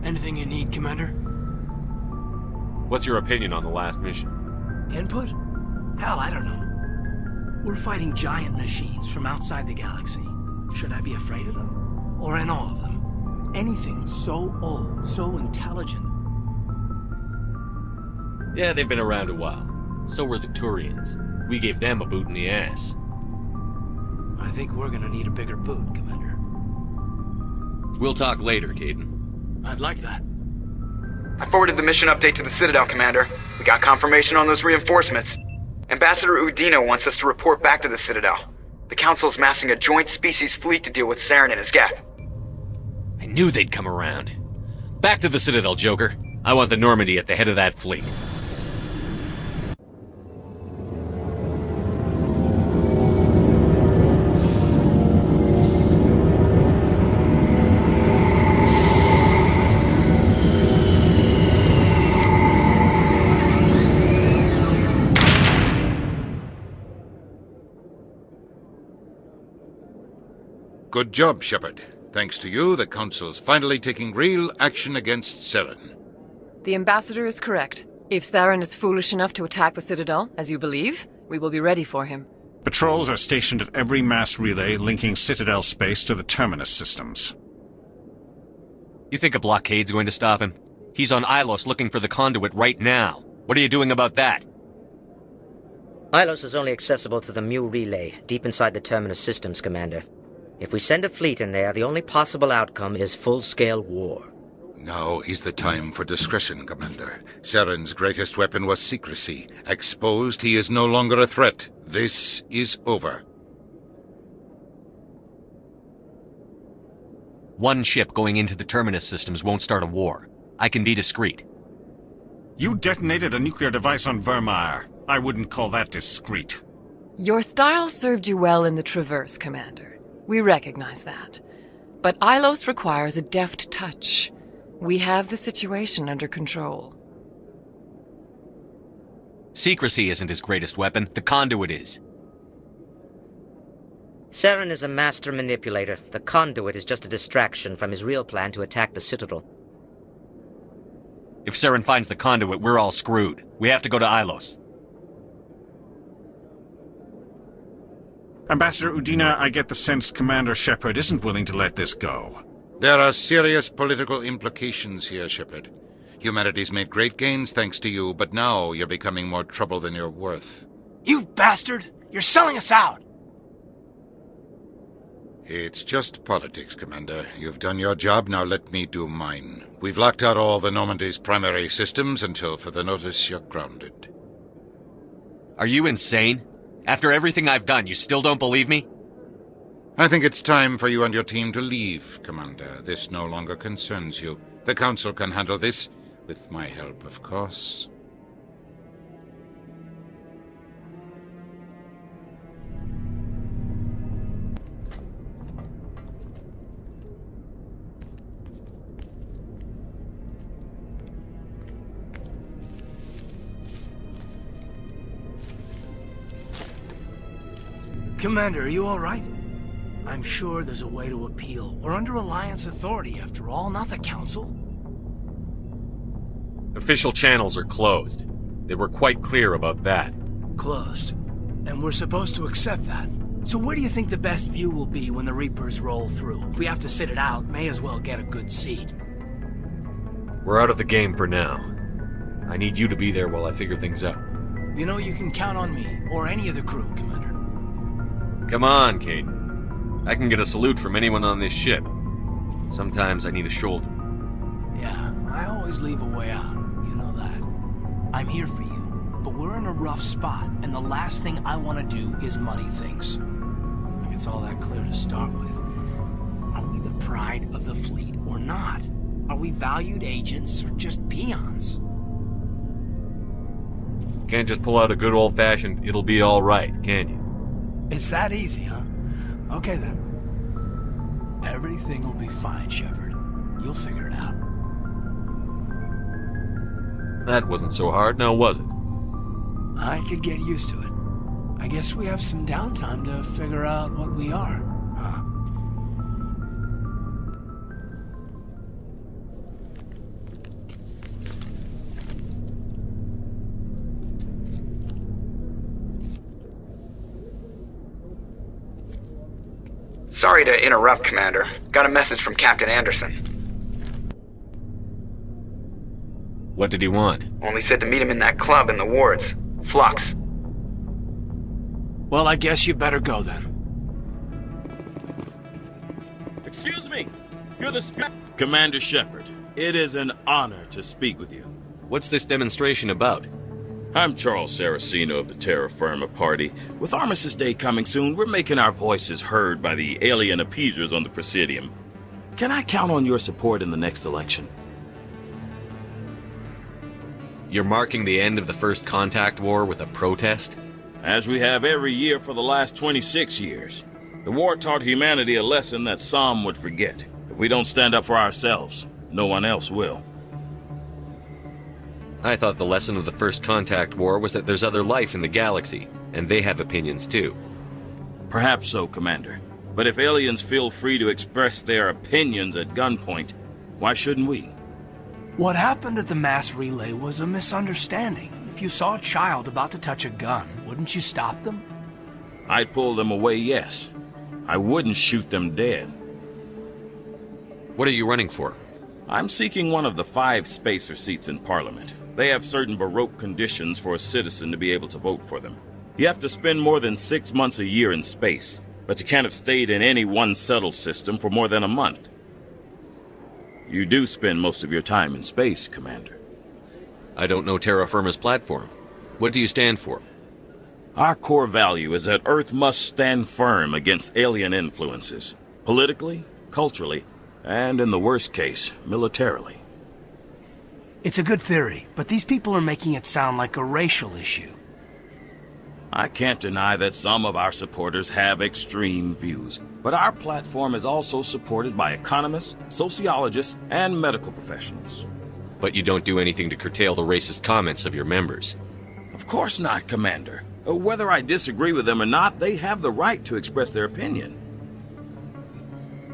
Anything you need, Commander? What's your opinion on the last mission? Input? Hell, I don't know. We're fighting giant machines from outside the galaxy. Should I be afraid of them? Or in awe of them? Anything so old, so intelligent. Yeah, they've been around a while. So were the Turians. We gave them a boot in the ass. I think we're gonna need a bigger boot, Commander. We'll talk later, Kaidan. I'd like that. I forwarded the mission update to the Citadel, Commander. We got confirmation on those reinforcements. Ambassador Udina wants us to report back to the Citadel. The Council's massing a joint species fleet to deal with Saren and his Geth. I knew they'd come around. Back to the Citadel, Joker. I want the Normandy at the head of that fleet. Good job, Shepard. Thanks to you, the Council's finally taking real action against Saren. The Ambassador is correct. If Saren is foolish enough to attack the Citadel, as you believe, we will be ready for him. Patrols are stationed at every mass relay linking Citadel space to the Terminus systems. You think a blockade's going to stop him? He's on Ilos looking for the Conduit right now. What are you doing about that? Ilos is only accessible to the Mu relay, deep inside the Terminus systems, Commander. If we send a fleet in there, the only possible outcome is full-scale war. Now is the time for discretion, Commander. Saren's greatest weapon was secrecy. Exposed, he is no longer a threat. This is over. One ship going into the Terminus systems won't start a war. I can be discreet. You detonated a nuclear device on Vermeer. I wouldn't call that discreet. Your style served you well in the Traverse, Commander. We recognize that. But Ilos requires a deft touch. We have the situation under control. Secrecy isn't his greatest weapon. The Conduit is. Saren is a master manipulator. The Conduit is just a distraction from his real plan to attack the Citadel. If Saren finds the Conduit, we're all screwed. We have to go to Ilos. Ambassador Udina, I get the sense Commander Shepard isn't willing to let this go. There are serious political implications here, Shepard. Humanity's made great gains thanks to you, but now you're becoming more trouble than you're worth. You bastard! You're selling us out! It's just politics, Commander. You've done your job, now let me do mine. We've locked out all the Normandy's primary systems until further notice you're grounded. Are you insane? After everything I've done, you still don't believe me? I think it's time for you and your team to leave, Commander. This no longer concerns you. The Council can handle this, with my help, of course. Commander, are you all right? I'm sure there's a way to appeal. We're under Alliance authority, after all, not the Council. Official channels are closed. They were quite clear about that. Closed. And we're supposed to accept that. So where do you think the best view will be when the Reapers roll through? If we have to sit it out, may as well get a good seat. We're out of the game for now. I need you to be there while I figure things out. You know you can count on me, or any of the crew, Commander. Come on, Kaidan. I can get a salute from anyone on this ship. Sometimes I need a shoulder. Yeah, I always leave a way out. You know that. I'm here for you, but we're in a rough spot, and the last thing I want to do is muddy things. Like it's all that clear to start with. Are we the pride of the fleet or not? Are we valued agents or just peons? Can't just pull out a good old-fashioned, it'll be all right, can you? It's that easy, huh? Okay then. Everything will be fine, Shepard. You'll figure it out. That wasn't so hard, now was it? I could get used to it. I guess we have some downtime to figure out what we are, huh? Sorry to interrupt, Commander. Got a message from Captain Anderson. What did he want? Only said to meet him in that club in the wards. Flux. Well, I guess you better go then. Excuse me! You're the Commander Shepard. It is an honor to speak with you. What's this demonstration about? I'm Charles Saracino of the Terra Firma Party. With Armistice Day coming soon, we're making our voices heard by the alien appeasers on the Presidium. Can I count on your support in the next election? You're marking the end of the First Contact War with a protest? As we have every year for the last 26 years. The war taught humanity a lesson that some would forget. If we don't stand up for ourselves, no one else will. I thought the lesson of the First Contact War was that there's other life in the galaxy, and they have opinions too. Perhaps so, Commander. But if aliens feel free to express their opinions at gunpoint, why shouldn't we? What happened at the mass relay was a misunderstanding. If you saw a child about to touch a gun, wouldn't you stop them? I'd pull them away, yes. I wouldn't shoot them dead. What are you running for? I'm seeking one of the 5 spacer seats in Parliament. They have certain Baroque conditions for a citizen to be able to vote for them. You have to spend more than 6 months a year in space, but you can't have stayed in any one settled system for more than a month. You do spend most of your time in space, Commander. I don't know Terra Firma's platform. What do you stand for? Our core value is that Earth must stand firm against alien influences, politically, culturally, and in the worst case, militarily. It's a good theory, but these people are making it sound like a racial issue. I can't deny that some of our supporters have extreme views, but our platform is also supported by economists, sociologists, and medical professionals. But you don't do anything to curtail the racist comments of your members. Of course not, Commander. Whether I disagree with them or not, they have the right to express their opinion.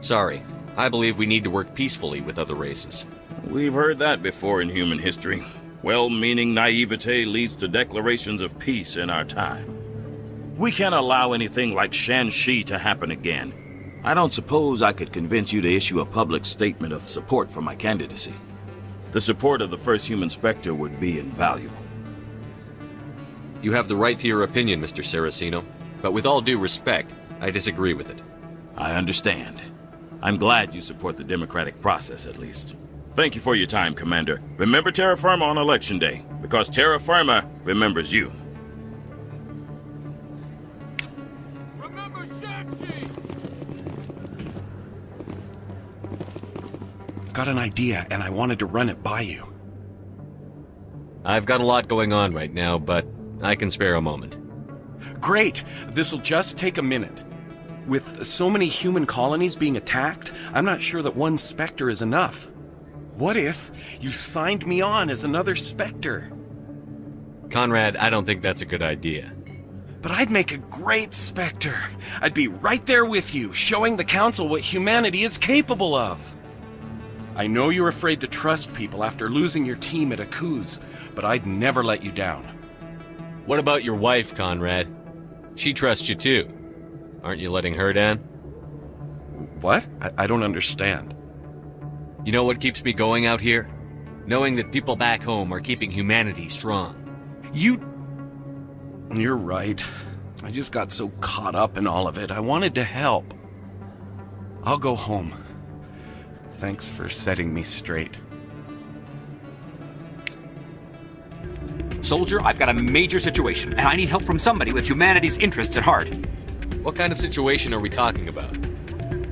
Sorry, I believe we need to work peacefully with other races. We've heard that before in human history. Well-meaning naivete leads to declarations of peace in our time. We can't allow anything like Shanxi to happen again. I don't suppose I could convince you to issue a public statement of support for my candidacy. The support of the first human Spectre would be invaluable. You have the right to your opinion, Mr. Saracino, but with all due respect, I disagree with it. I understand. I'm glad you support the democratic process, at least. Thank you for your time, Commander. Remember Terra Firma on Election Day, because Terra Firma remembers you. Remember Shanxi! I've got an idea, and I wanted to run it by you. I've got a lot going on right now, but I can spare a moment. Great! This'll just take a minute. With so many human colonies being attacked, I'm not sure that one Spectre is enough. What if you signed me on as another Spectre? Conrad, I don't think that's a good idea. But I'd make a great Spectre. I'd be right there with you, showing the Council what humanity is capable of. I know you're afraid to trust people after losing your team at Akuz, but I'd never let you down. What about your wife, Conrad? She trusts you too. Aren't you letting her down? What? I don't understand. You know what keeps me going out here? Knowing that people back home are keeping humanity strong. You're right. I just got so caught up in all of it. I wanted to help. I'll go home. Thanks for setting me straight. Soldier, I've got a major situation, and I need help from somebody with humanity's interests at heart. What kind of situation are we talking about?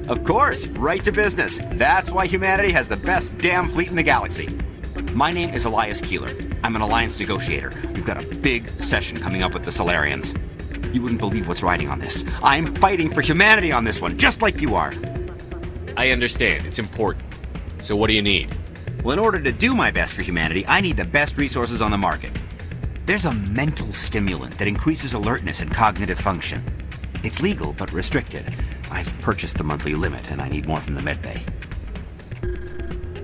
Of course, right to business. That's why humanity has the best damn fleet in the galaxy. My name is Elias Keeler. I'm an alliance negotiator. We've got a big session coming up with the Solarians. You wouldn't believe what's riding on this. I'm fighting for humanity on this one, just like you are. I understand. It's important. So what do you need? Well, in order to do my best for humanity, I need the best resources on the market. There's a mental stimulant that increases alertness and cognitive function. It's legal, but restricted. I've purchased the monthly limit, and I need more from the medbay.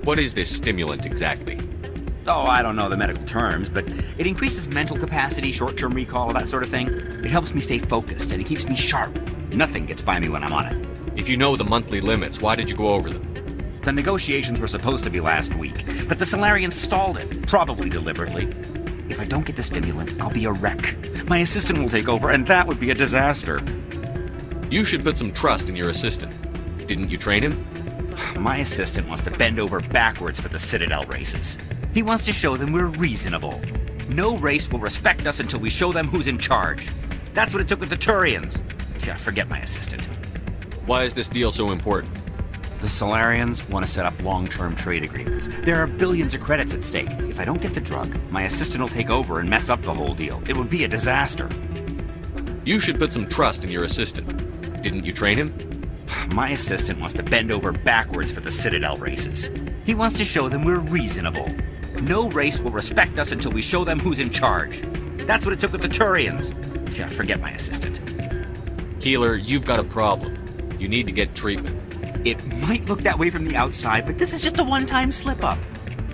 What is this stimulant exactly? Oh, I don't know the medical terms, but it increases mental capacity, short-term recall, that sort of thing. It helps me stay focused, and it keeps me sharp. Nothing gets by me when I'm on it. If you know the monthly limits, why did you go over them? The negotiations were supposed to be last week, but the Solarians stalled it, probably deliberately. If I don't get the stimulant, I'll be a wreck. My assistant will take over, and that would be a disaster. You should put some trust in your assistant. Didn't you train him? My assistant wants to bend over backwards for the Citadel races. He wants to show them we're reasonable. No race will respect us until we show them who's in charge. That's what it took with the Turians. Forget my assistant. Why is this deal so important? The Solarians want to set up long-term trade agreements. There are billions of credits at stake. If I don't get the drug, my assistant will take over and mess up the whole deal. It would be a disaster. You should put some trust in your assistant. Didn't you train him? My assistant wants to bend over backwards for the Citadel races. He wants to show them we're reasonable. No race will respect us until we show them who's in charge. That's what it took with the Turians. Forget my assistant. Keeler, you've got a problem. You need to get treatment. It might look that way from the outside, but this is just a one-time slip-up.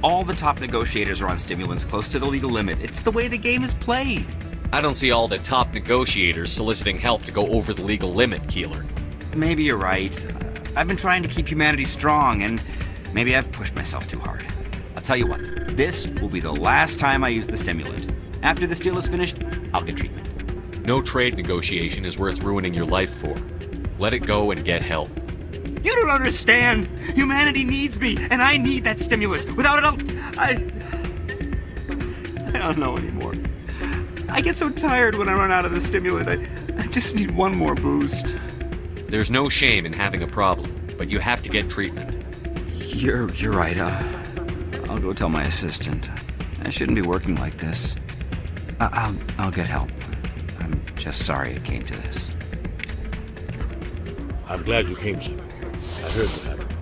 All the top negotiators are on stimulants close to the legal limit. It's the way the game is played. I don't see all the top negotiators soliciting help to go over the legal limit, Keeler. Maybe you're right. I've been trying to keep humanity strong, and maybe I've pushed myself too hard. I'll tell you what, this will be the last time I use the stimulant. After this deal is finished, I'll get treatment. No trade negotiation is worth ruining your life for. Let it go and get help. You don't understand! Humanity needs me, and I need that stimulant. Without it, I don't know anymore. I get so tired when I run out of the stimulant. I just need one more boost. There's no shame in having a problem, but you have to get treatment. You're right. I'll go tell my assistant. I shouldn't be working like this. I'll get help. I'm just sorry it came to this. I'm glad you came, Shepard. I heard what happened.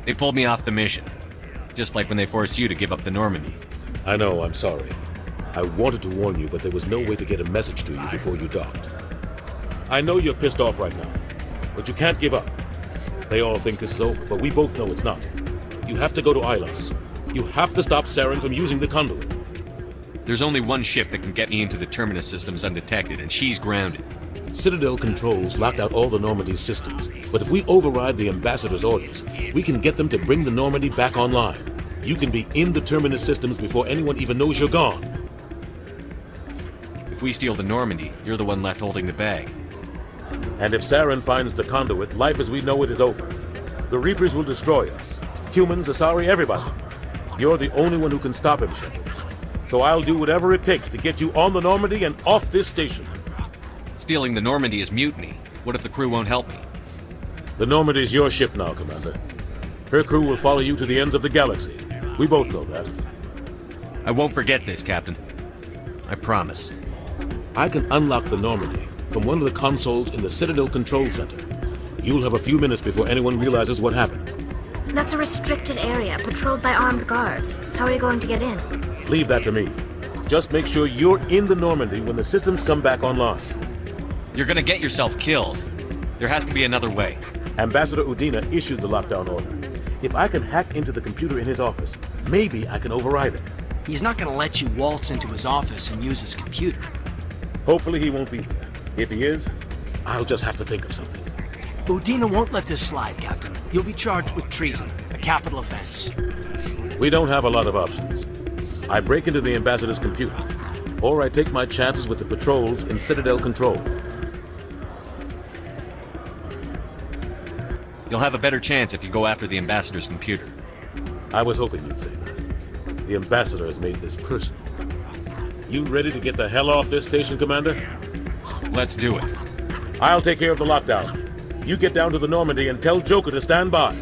They pulled me off the mission. Just like when they forced you to give up the Normandy. I know, I'm sorry. I wanted to warn you, but there was no way to get a message to you before you docked. I know you're pissed off right now, but you can't give up. They all think this is over, but we both know it's not. You have to go to Ilos. You have to stop Saren from using the Conduit. There's only one ship that can get me into the Terminus systems undetected, and she's grounded. Citadel controls locked out all the Normandy systems, but if we override the Ambassador's orders, we can get them to bring the Normandy back online. You can be in the Terminus systems before anyone even knows you're gone. If we steal the Normandy, you're the one left holding the bag. And if Saren finds the Conduit, life as we know it is over. The Reapers will destroy us. Humans, Asari, everybody. You're the only one who can stop him, Shepard. So I'll do whatever it takes to get you on the Normandy and off this station. Stealing the Normandy is mutiny. What if the crew won't help me? The Normandy's your ship now, Commander. Her crew will follow you to the ends of the galaxy. We both know that. I won't forget this, Captain. I promise. I can unlock the Normandy from one of the consoles in the Citadel Control Center. You'll have a few minutes before anyone realizes what happened. That's a restricted area, patrolled by armed guards. How are you going to get in? Leave that to me. Just make sure you're in the Normandy when the systems come back online. You're gonna get yourself killed. There has to be another way. Ambassador Udina issued the lockdown order. If I can hack into the computer in his office, maybe I can override it. He's not gonna let you waltz into his office and use his computer. Hopefully he won't be there. If he is, I'll just have to think of something. Udina won't let this slide, Captain. You'll be charged with treason, a capital offense. We don't have a lot of options. I break into the Ambassador's computer, or I take my chances with the patrols in Citadel Control. You'll have a better chance if you go after the Ambassador's computer. I was hoping you'd say that. The Ambassador has made this personal. You ready to get the hell off this station, Commander? Let's do it. I'll take care of the lockdown. You get down to the Normandy and tell Joker to stand by.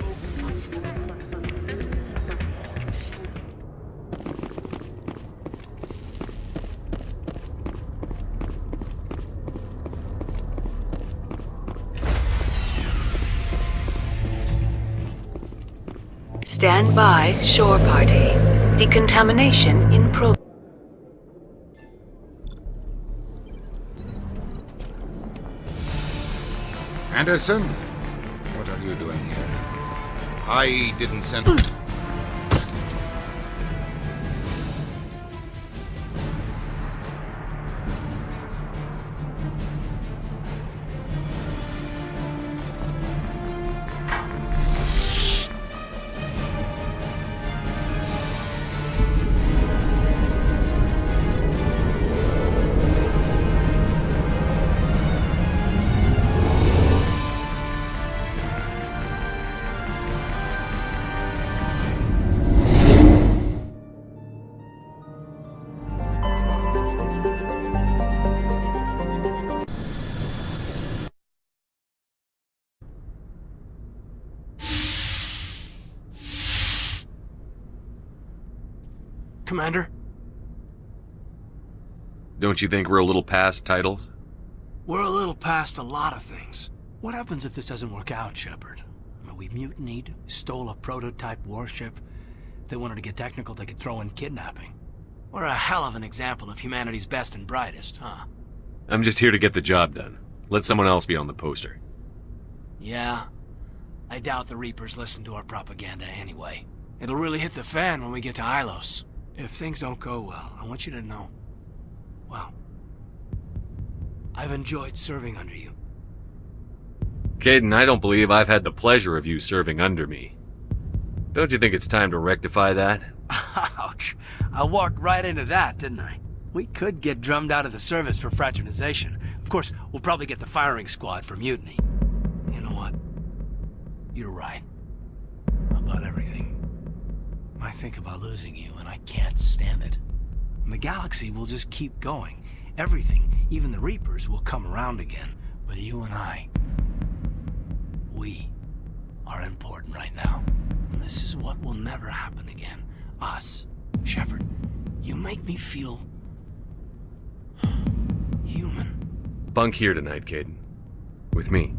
Stand by, shore party. Decontamination in progress. Anderson? What are you doing here? I didn't send... Commander? Don't you think we're a little past titles? We're a little past a lot of things. What happens if this doesn't work out, Shepard? I mean, we mutinied, stole a prototype warship. If they wanted to get technical, they could throw in kidnapping. We're a hell of an example of humanity's best and brightest, huh? I'm just here to get the job done. Let someone else be on the poster. Yeah. I doubt the Reapers listen to our propaganda anyway. It'll really hit the fan when we get to Ilos. If things don't go well, I want you to know, well, I've enjoyed serving under you. Kaidan, I don't believe I've had the pleasure of you serving under me. Don't you think it's time to rectify that? Ouch. I walked right into that, didn't I? We could get drummed out of the service for fraternization. Of course, we'll probably get the firing squad for mutiny. You know what? You're right. About everything. I think about losing you, and I can't stand it. And the galaxy will just keep going. Everything, even the Reapers, will come around again. But you and I, we are important right now. And this is what will never happen again. Us. Shepard, you make me feel human. Bunk here tonight, Kaidan. With me.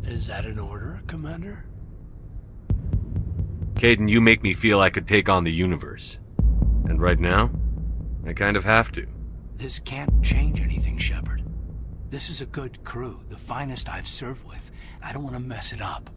Is that an order, Commander? Kaidan, you make me feel I could take on the universe. And right now, I kind of have to. This can't change anything, Shepard. This is a good crew, the finest I've served with. I don't want to mess it up.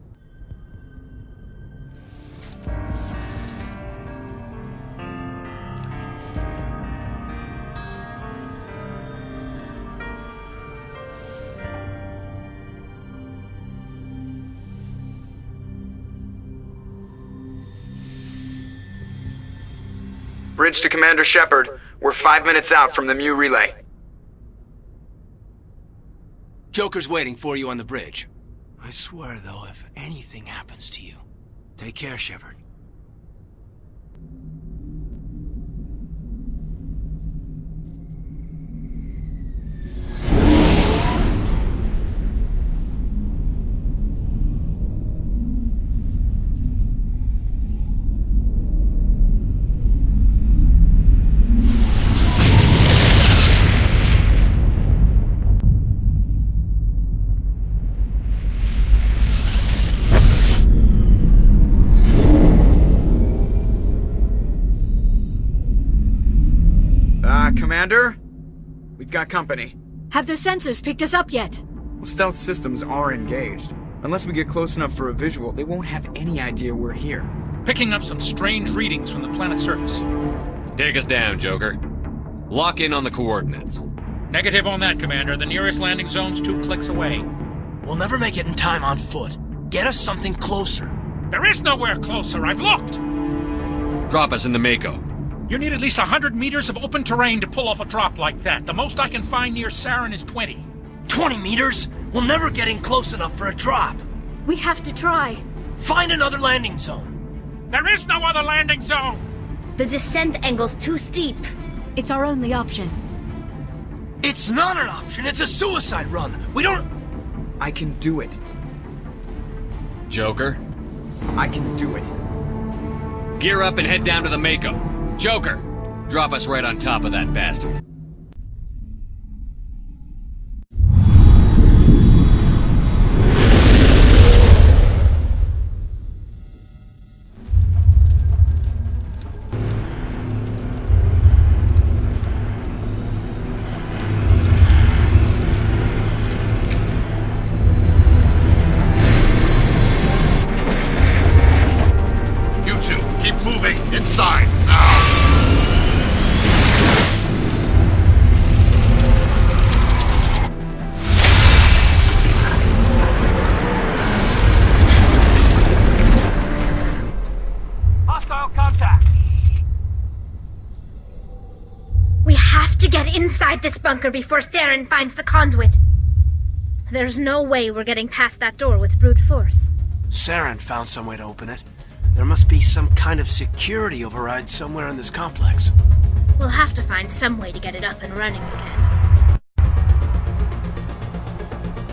Bridge to Commander Shepard. We're 5 minutes out from the Mu relay. Joker's waiting for you on the bridge. I swear, though, if anything happens to you, take care, Shepard. Commander? We've got company. Have their sensors picked us up yet? Well, stealth systems are engaged. Unless we get close enough for a visual, they won't have any idea we're here. Picking up some strange readings from the planet's surface. Take us down, Joker. Lock in on the coordinates. Negative on that, Commander. The nearest landing zone's 2 clicks away. We'll never make it in time on foot. Get us something closer. There is nowhere closer. I've looked. Drop us in the Mako. You need at least 100 meters of open terrain to pull off a drop like that. The most I can find near Sarin is 20. 20 meters? We'll never get in close enough for a drop. We have to try. Find another landing zone. There is no other landing zone! The descent angle's too steep. It's our only option. It's not an option. It's a suicide run. We don't... I can do it. Joker? I can do it. Gear up and head down to the Mako. Joker, drop us right on top of that bastard. You two, keep moving inside now. Get inside this bunker before Sarin finds the conduit. There's no way we're getting past that door with brute force. Sarin found some way to open it. There must be some kind of security override somewhere in this complex. We'll have to find some way to get it up and running again.